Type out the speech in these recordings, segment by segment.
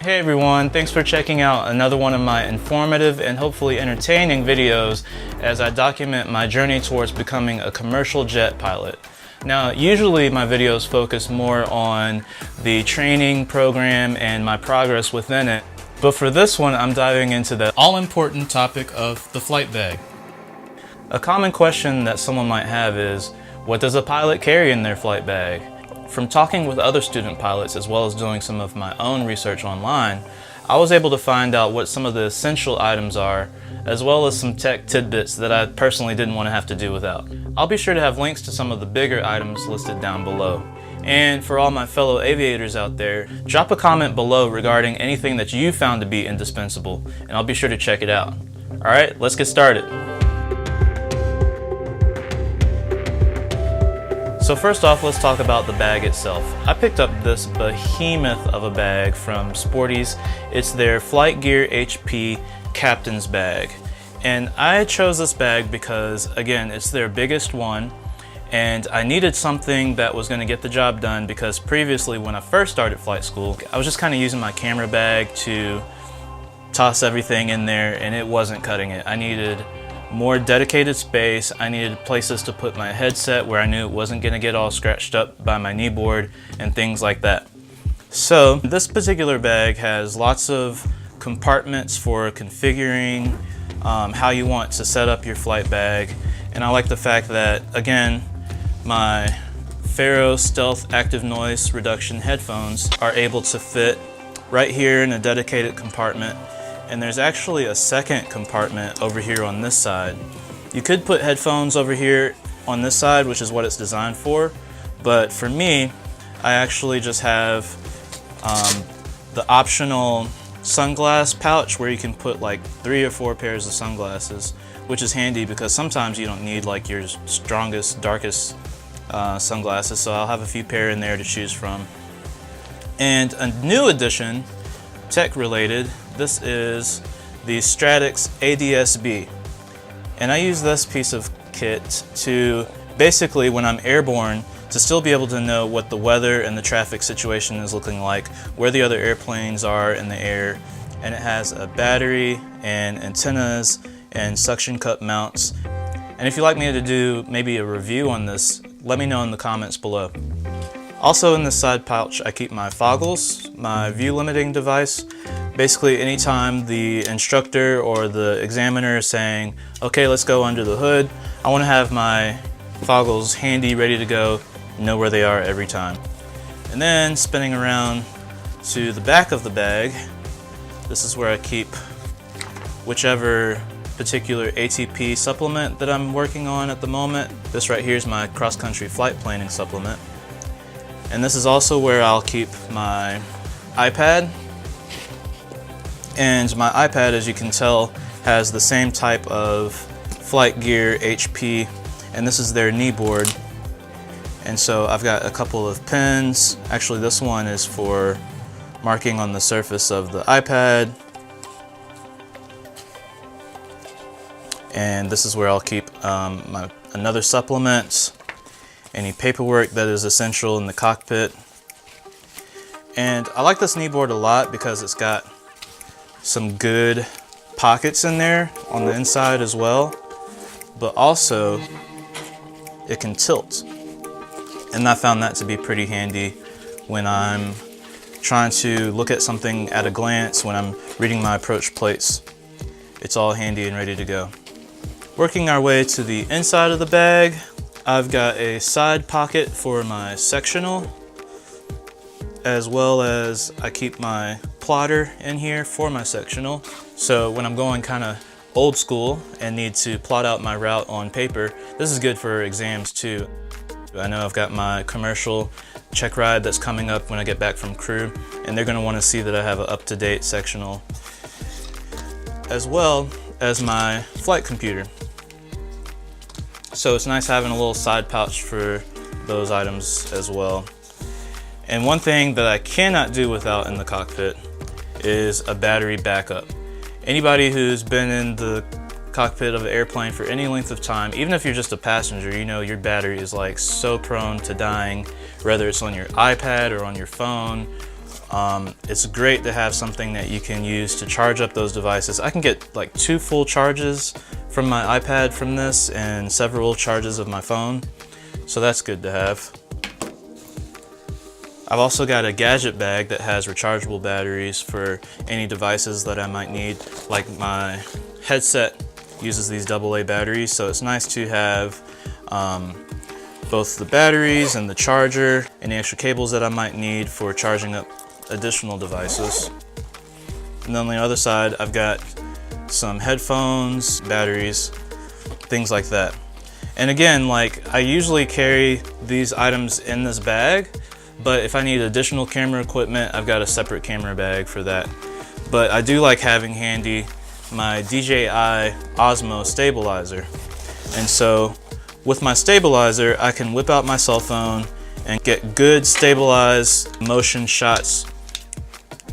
Hey everyone, thanks for checking out another one of my informative and hopefully entertaining videos as I document my journey towards becoming a commercial jet pilot. Now, usually my videos focus more on the training program and my progress within it, but for this one I'm diving into the all-important topic of the flight bag. A common question that someone might have is, what does a pilot carry in their flight bag? From talking with other student pilots as well as doing some of my own research online, I was able to find out what some of the essential items are, as well as some tech tidbits that I personally didn't want to have to do without. I'll be sure to have links to some of the bigger items listed down below. And for all my fellow aviators out there, drop a comment below regarding anything that you found to be indispensable, and I'll be sure to check it out. Alright, let's get started. So first off, let's talk about the bag itself. I picked up this behemoth of a bag from Sporty's. It's their Flight Gear HP Captain's Bag. And I chose this bag because, again, it's their biggest one, and I needed something that was going to get the job done because previously when I first started flight school, I was just kind of using my camera bag to toss everything in there, and it wasn't cutting it. I needed more dedicated space. I needed places to put my headset where I knew it wasn't going to get all scratched up by my kneeboard and things like that. So this particular bag has lots of compartments for configuring how you want to set up your flight bag, and I like the fact that, again, my Faro Stealth Active Noise Reduction headphones are able to fit right here in a dedicated compartment. And there's actually a second compartment over here on this side. You could put headphones over here on this side, which is what it's designed for, but for me, I actually just have the optional sunglass pouch where you can put like 3 or 4 pairs of sunglasses, which is handy because sometimes you don't need like your strongest, darkest sunglasses, so I'll have a few pair in there to choose from. And a new addition, tech related, this is the Stratix ADS-B, and I use this piece of kit to basically, when I'm airborne, to still be able to know what the weather and the traffic situation is looking like, where the other airplanes are in the air, and it has a battery and antennas and suction cup mounts. And if you'd like me to do maybe a review on this, let me know in the comments below. Also in this side pouch I keep my foggles, my view limiting device. Basically anytime the instructor or the examiner is saying, okay, let's go under the hood, I want to have my foggles handy, ready to go, know where they are every time. And then spinning around to the back of the bag, this is where I keep whichever particular ATP supplement that I'm working on at the moment. This right here is my cross-country flight planning supplement. And this is also where I'll keep my iPad. And my iPad, as you can tell, has the same type of Flight Gear HP, and this is their kneeboard. And so I've got a couple of pens. Actually, this one is for marking on the surface of the iPad. And this is where I'll keep another supplement, any paperwork that is essential in the cockpit. And I like this kneeboard a lot because it's got some good pockets in there on the inside as well, but also it can tilt, and I found that to be pretty handy when I'm trying to look at something at a glance, when I'm reading my approach plates. It's all handy and ready to go. Working our way to the inside of the bag, I've got a side pocket for my sectional, as well as I keep my plotter in here for my sectional. So when I'm going kind of old school and need to plot out my route on paper, this is good for exams too. I know I've got my commercial check ride that's coming up when I get back from crew, and they're going to want to see that I have an up-to-date sectional, as well as my flight computer. So it's nice having a little side pouch for those items as well. And one thing that I cannot do without in the cockpit is a battery backup. Anybody who's been in the cockpit of an airplane for any length of time, even if you're just a passenger, you know your battery is like so prone to dying, whether it's on your iPad or on your phone. it's great to have something that you can use to charge up those devices. I can get like 2 full charges from my iPad from this and several charges of my phone, so that's good to have. I've also got a gadget bag that has rechargeable batteries for any devices that I might need. Like my headset uses these AA batteries, so it's nice to have both the batteries and the charger, any extra cables that I might need for charging up additional devices. And then on the other side, I've got some headphones, batteries, things like that. And again, like, I usually carry these items in this bag, but if I need additional camera equipment, I've got a separate camera bag for that. But I do like having handy my DJI Osmo stabilizer. And so with my stabilizer, I can whip out my cell phone and get good stabilized motion shots.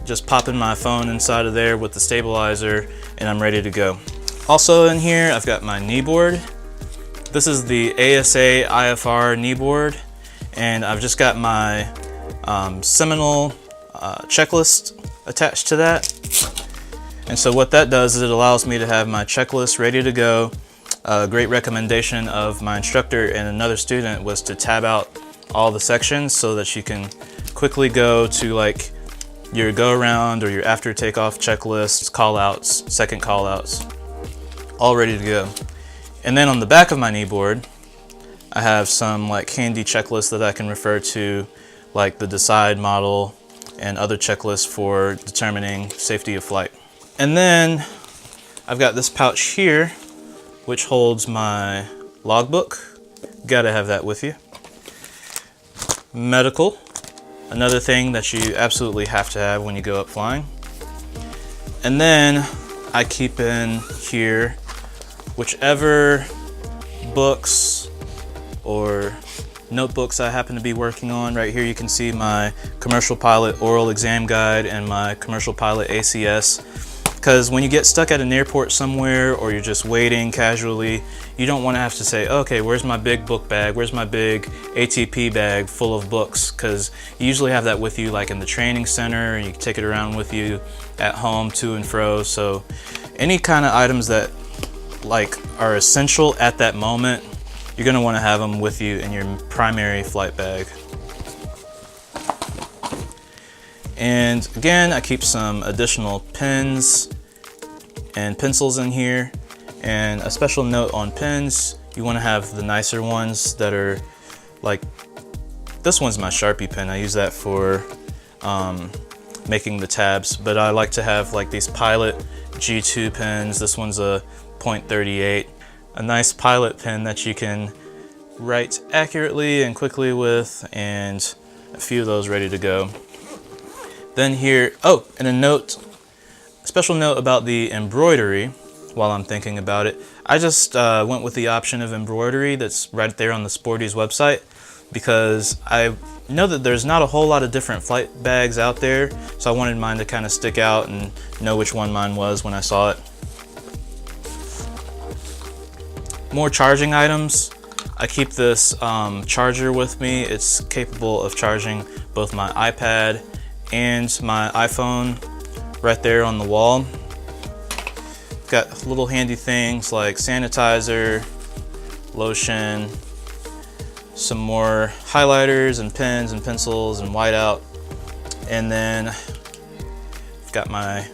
Just popping my phone inside of there with the stabilizer and I'm ready to go. Also in here, I've got my kneeboard. This is the Asai FR Kneeboard, and I've just got my Sectional checklist attached to that. And so what that does is it allows me to have my checklist ready to go. A great recommendation of my instructor and another student was to tab out all the sections so that you can quickly go to like your go around or your after takeoff checklists, call outs, second call outs, all ready to go. And then on the back of my kneeboard, I have some like handy checklists that I can refer to, like the Decide model and other checklists for determining safety of flight. And then I've got this pouch here, which holds my logbook. Gotta have that with you. Medical, another thing that you absolutely have to have when you go up flying. And then I keep in here whichever books or notebooks I happen to be working on. Right here you can see my commercial pilot oral exam guide and my commercial pilot ACS. Because when you get stuck at an airport somewhere or you're just waiting casually, you don't want to have to say, okay, where's my big book bag? Where's my big ATP bag full of books? Because you usually have that with you like in the training center, and you can take it around with you at home to and fro. So any kind of items that like are essential at that moment, you're going to want to have them with you in your primary flight bag. And again, I keep some additional pens and pencils in here. And a special note on pens, you want to have the nicer ones that are like, this one's my Sharpie pen. I use that for making the tabs, but I like to have like these Pilot G2 pens. This one's a .38, a nice pilot pen that you can write accurately and quickly with, and a few of those ready to go. Then here, oh, and a special note about the embroidery while I'm thinking about it. I just went with the option of embroidery that's right there on the Sporty's website, because I know that there's not a whole lot of different flight bags out there, so I wanted mine to kind of stick out and know which one mine was when I saw it. More charging items. I keep this charger with me. It's capable of charging both my iPad and my iPhone right there on the wall. Got little handy things like sanitizer, lotion, some more highlighters and pens and pencils and whiteout. And then I've got my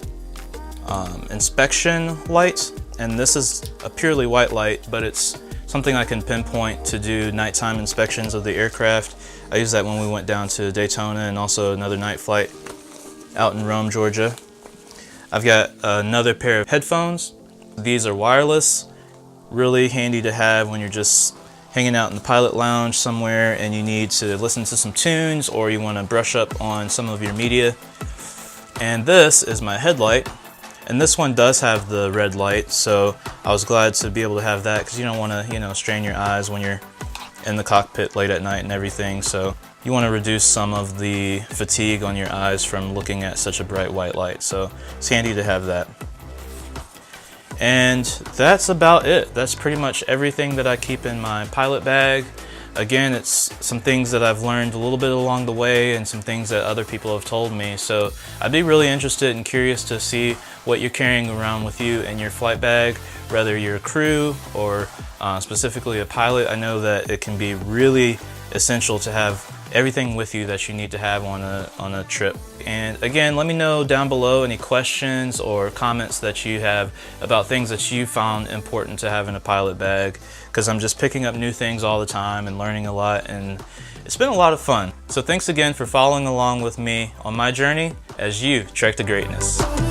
inspection light. And this is a purely white light, but it's something I can pinpoint to do nighttime inspections of the aircraft. I used that when we went down to Daytona and also another night flight out in Rome, Georgia. I've got another pair of headphones. These are wireless, really handy to have when you're just hanging out in the pilot lounge somewhere and you need to listen to some tunes or you want to brush up on some of your media. And this is my headlight. And this one does have the red light, so I was glad to be able to have that because you don't want to, you know, strain your eyes when you're in the cockpit late at night and everything. So you want to reduce some of the fatigue on your eyes from looking at such a bright white light. So it's handy to have that. And that's about it. That's pretty much everything that I keep in my pilot bag. again, it's some things that I've learned a little bit along the way and some things that other people have told me. So I'd be really interested and curious to see what you're carrying around with you in your flight bag, whether you're a crew or specifically a pilot. I know that it can be really essential to have everything with you that you need to have on a trip. And again, let me know down below any questions or comments that you have about things that you found important to have in a pilot bag, because I'm just picking up new things all the time and learning a lot, and it's been a lot of fun. So thanks again for following along with me on my journey as you trek to greatness.